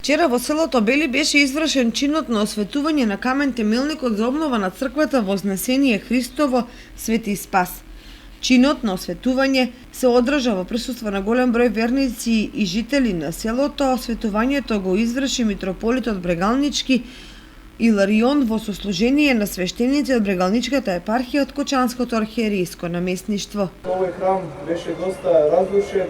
Вчера во селото Бели беше извршен чинот на осветување на камен темелникот за обнова на црквата Вознесение Христово Свети Спас. Чинот на осветување се одржа во присуство на голем број верници и жители на селото. Осветувањето го изврши митрополитот Брегалнички Иларион во сослужение на свештеници од Брегалничката епархија од Кочанското архиерејско наместништво. Овој храм беше доста разрушен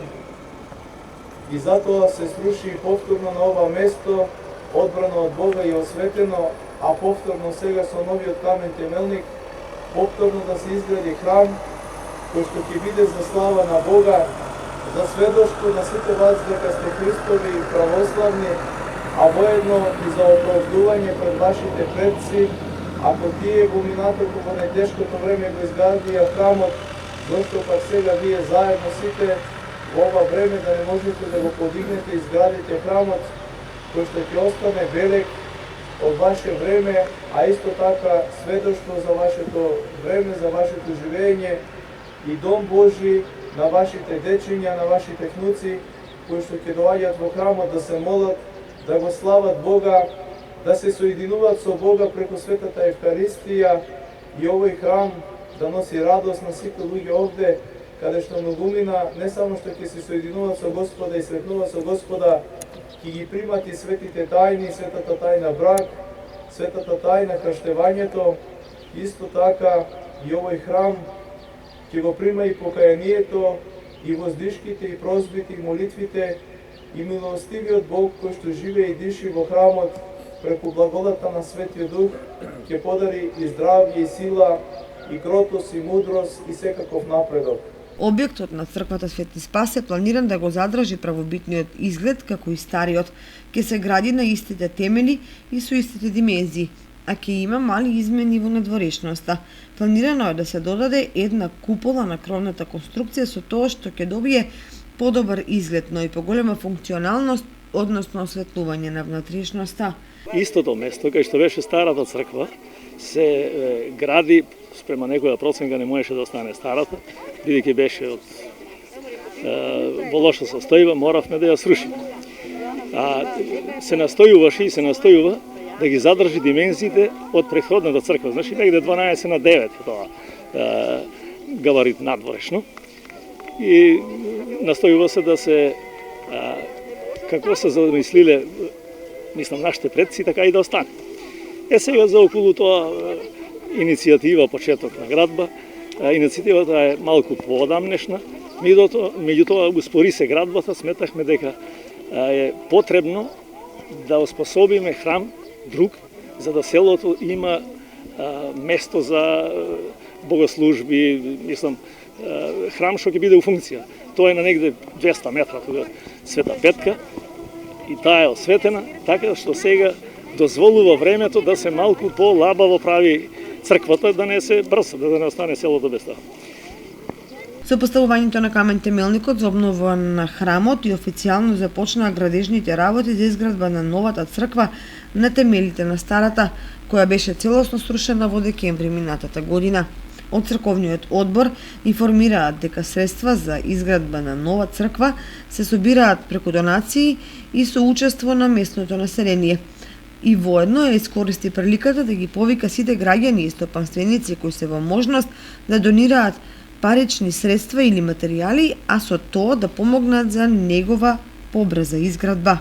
и затоа се сруши повторно на ова место, одбрано од Бога и осветено, а повторно сега со новиот камен темелник, повторно да се изгради храм, кој што ќе биде за слава на Бога, за сведоштво на сите вас дека сте Христови и православни, а воедно и за оправдување пред вашите предци, ако тие во минатото во најтешкото време го изградија храмот, зашто пак сега вие заедно сите во ова време да не можете да го подигнете и изградите храмот, кој што ќе остане белег од ваше време, а исто така сведоштво за вашето време, за вашето живење и дом Божи на вашите дечиња, на вашите внуци, кои што ќе доаѓаат во храмот да се молат, да го слават Бога, да се соединуваат со Бога преку светата Евхаристија и овој храм да носи радост на сите луѓе овде, каде што многумина не само што ќе се соединуваат со Господа и сретнуваат со Господа, ќе ги примат и светите тајни, светата тајна брак, светата тајна крштевањето, исто така и овој храм ќе го прима и покаянието, и воздишките, и прозбите, и молитвите, и милостивиот Бог кој што живее и диши во храмот преку благодата на Светиот Дух, ќе подари и здравје, и сила, и кротост, и мудрост, и секаков напредок. Објектот на црквата Свети Спас е планиран да го задржи правобитниот изглед како и стариот. Ќе се гради на истите темели и со истите димензии, а ќе има мали измени во надворешноста. Планирано е да се додаде една купола на кровната конструкција со тоа што ќе добие подобар изглед, но и поголема функционалност, односно осветлување на внатрешноста. Истото место кај што беше старата црква се гради спрема некоја проценка, не можеше да остане старата, бидејќи беше од во лоша состојба, моравме да ја срушиме. А се настојуваше и се настојува да ги задржи димензиите од претходната црква, значи негде 12 на 9 тоа габарит надворешно. И настојува се да се како се замислиле, мислам, нашите предци, така и да остане. Сега за околу тоа иницијатива, почеток на градба. Иницијативата е малку поодамнешна, меѓутоа успори се градбата, сметахме дека е потребно да оспособиме храм друг, за да селото има место за богослужби, мислам, храм што ќе биде у функција. Тоа е на негде 200 метра тука Света Петка и таа е осветена, така што сега дозволува времето да се малку по-лабаво прави црквата, да не се брса, да не остане селото без тоа. Со поставувањето на камен темелникот за обнова на храмот и официјално започнаа градежните работи за изградба на новата црква на темелите на старата, која беше целосно срушена во декември минатата година. Од црковниот одбор информираат дека средства за изградба на нова црква се собираат преку донации и со учество на местното население. И воедно ја искористи приликата да ги повика сите граѓани и стопанственици кои се во можност да донираат парични средства или материјали, а со тоа да помогнат за негова побрза изградба.